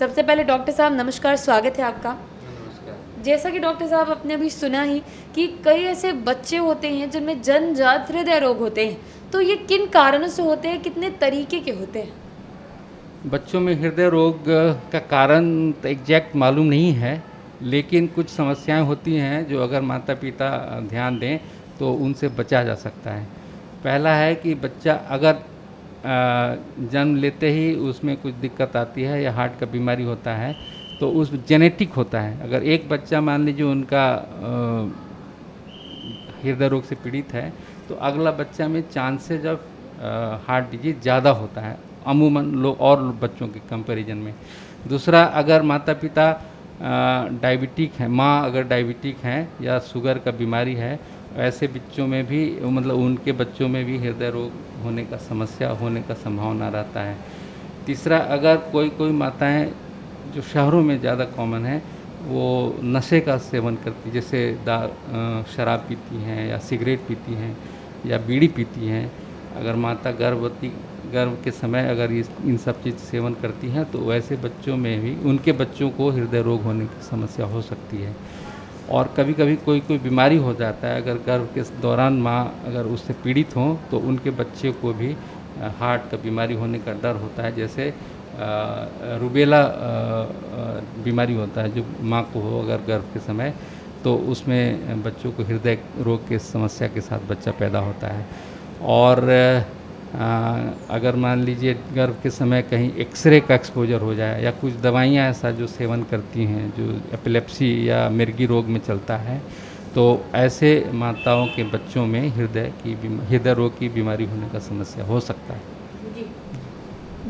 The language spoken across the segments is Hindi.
सबसे पहले डॉक्टर साहब नमस्कार, स्वागत है आपका। नमस्कार। जैसा कि डॉक्टर साहब आपने अभी सुना ही कि कई ऐसे बच्चे होते हैं जिनमें जन्मजात हृदय रोग होते हैं, तो ये किन कारणों से होते हैं, कितने तरीके के होते हैं? बच्चों में हृदय रोग का कारण तो एग्जैक्ट मालूम नहीं है, लेकिन कुछ समस्याएं होती हैं जो अगर माता पिता ध्यान दें तो उनसे बचा जा सकता है। पहला है कि बच्चा अगर जन्म लेते ही उसमें कुछ दिक्कत आती है या हार्ट का बीमारी होता है तो उस जेनेटिक होता है। अगर एक बच्चा मान लीजिए उनका हृदय रोग से पीड़ित है तो अगला बच्चा में चांसेज ऑफ हार्ट डिजीज ज़्यादा होता है अमूमन लोग और बच्चों के कंपैरिजन में। दूसरा, अगर माता पिता डायबिटिक हैं, माँ अगर डायबिटिक हैं या शुगर का बीमारी है, ऐसे बच्चों में भी मतलब उनके बच्चों में भी हृदय रोग होने का समस्या होने का संभावना रहता है। तीसरा, अगर कोई कोई माताएं जो शहरों में ज़्यादा कॉमन है वो नशे का सेवन करती, जैसे शराब पीती हैं या सिगरेट पीती हैं या बीड़ी पीती हैं। अगर माता गर्भ के समय अगर इन सब चीज़ सेवन करती हैं तो वैसे बच्चों में भी उनके बच्चों को हृदय रोग होने की समस्या हो सकती है। और कभी कभी कोई कोई बीमारी हो जाता है, अगर गर्भ के दौरान माँ अगर उससे पीड़ित हों तो उनके बच्चे को भी हार्ट का बीमारी होने का डर होता है। जैसे रूबेला बीमारी होता है जो माँ को हो अगर गर्भ के समय, तो उसमें बच्चों को हृदय रोग के समस्या के साथ बच्चा पैदा होता है। और अगर मान लीजिए गर्भ के समय कहीं एक्सरे का एक्सपोजर हो जाए या कुछ दवाइयाँ ऐसा जो सेवन करती हैं जो एपिलेप्सी या मिर्गी रोग में चलता है, तो ऐसे माताओं के बच्चों में हृदय रोग की बीमारी होने का समस्या हो सकता है। जी।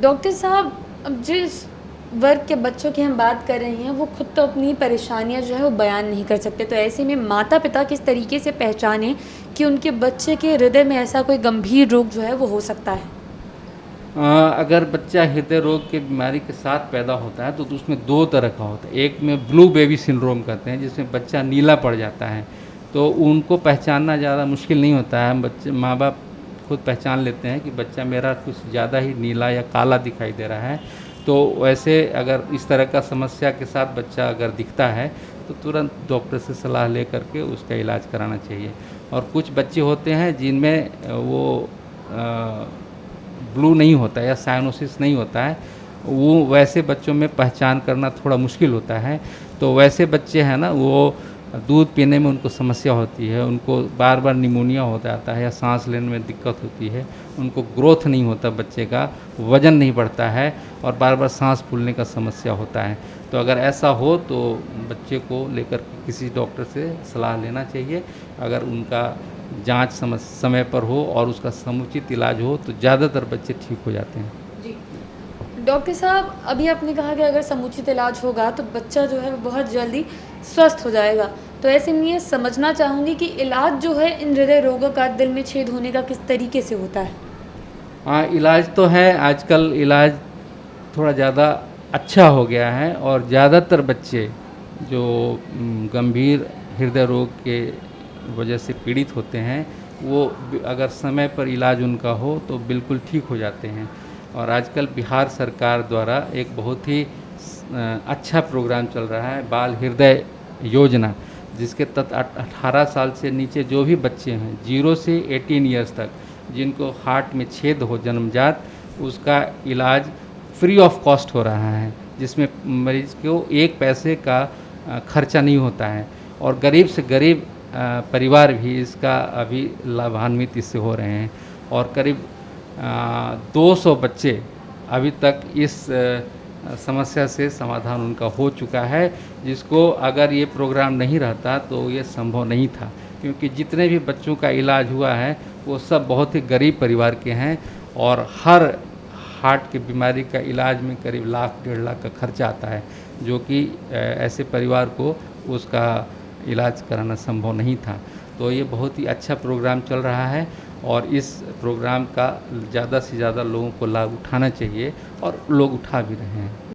डॉक्टर साहब, अब जिस वर्ग के बच्चों की हम बात कर रहे हैं वो खुद तो अपनी परेशानियां जो है वो बयान नहीं कर सकते, तो ऐसे में माता पिता किस तरीके से पहचानें कि उनके बच्चे के हृदय में ऐसा कोई गंभीर रोग जो है वो हो सकता है? अगर बच्चा हृदय रोग की बीमारी के साथ पैदा होता है तो उसमें दो तरह का होता है। एक में ब्लू बेबी सिंड्रोम कहते हैं, जिसमें बच्चा नीला पड़ जाता है, तो उनको पहचानना ज़्यादा मुश्किल नहीं होता है। बच्चे माँ बाप खुद पहचान लेते हैं कि बच्चा मेरा कुछ ज़्यादा ही नीला या काला दिखाई दे रहा है। तो वैसे अगर इस तरह का समस्या के साथ बच्चा अगर दिखता है तो तुरंत डॉक्टर से सलाह ले करके उसका इलाज कराना चाहिए। और कुछ बच्चे होते हैं जिनमें वो ब्लू नहीं होता है या साइनोसिस नहीं होता है, वो वैसे बच्चों में पहचान करना थोड़ा मुश्किल होता है। तो वैसे बच्चे हैं ना, वो दूध पीने में उनको समस्या होती है, उनको बार बार निमोनिया हो जाता है या सांस लेने में दिक्कत होती है, उनको ग्रोथ नहीं होता, बच्चे का वज़न नहीं बढ़ता है और बार बार सांस फूलने का समस्या होता है। तो अगर ऐसा हो तो बच्चे को लेकर किसी डॉक्टर से सलाह लेना चाहिए। अगर उनका जांच समय पर हो और उसका समुचित इलाज हो तो ज़्यादातर बच्चे ठीक हो जाते हैं। जी। डॉक्टर साहब, अभी आपने कहा कि अगर समुचित इलाज होगा तो बच्चा जो है वो बहुत जल्दी स्वस्थ हो जाएगा, तो ऐसे में ये समझना चाहूँगी कि इलाज जो है इन हृदय रोगों का दिल में छेद होने का किस तरीके से होता है? हाँ, इलाज तो है। आजकल इलाज थोड़ा ज़्यादा अच्छा हो गया है और ज़्यादातर बच्चे जो गंभीर हृदय रोग के वजह से पीड़ित होते हैं वो अगर समय पर इलाज उनका हो तो बिल्कुल ठीक हो जाते हैं। और आजकल बिहार सरकार द्वारा एक बहुत ही अच्छा प्रोग्राम चल रहा है, बाल हृदय योजना, जिसके तहत 18 साल से नीचे जो भी बच्चे हैं 0 से 18 ईयर्स तक जिनको हार्ट में छेद हो जन्मजात, उसका इलाज फ्री ऑफ कॉस्ट हो रहा है, जिसमें मरीज को एक पैसे का खर्चा नहीं होता है। और गरीब से गरीब परिवार भी इसका अभी लाभान्वित इससे हो रहे हैं। और करीब 200 बच्चे अभी तक इस समस्या से समाधान उनका हो चुका है, जिसको अगर ये प्रोग्राम नहीं रहता तो ये संभव नहीं था, क्योंकि जितने भी बच्चों का इलाज हुआ है वो सब बहुत ही गरीब परिवार के हैं और हर हार्ट की बीमारी का इलाज में करीब लाख 1.5 लाख का खर्चा आता है, जो कि ऐसे परिवार को उसका इलाज कराना संभव नहीं था। तो ये बहुत ही अच्छा प्रोग्राम चल रहा है और इस प्रोग्राम का ज़्यादा से ज़्यादा लोगों को लाभ उठाना चाहिए और लोग उठा भी रहे हैं।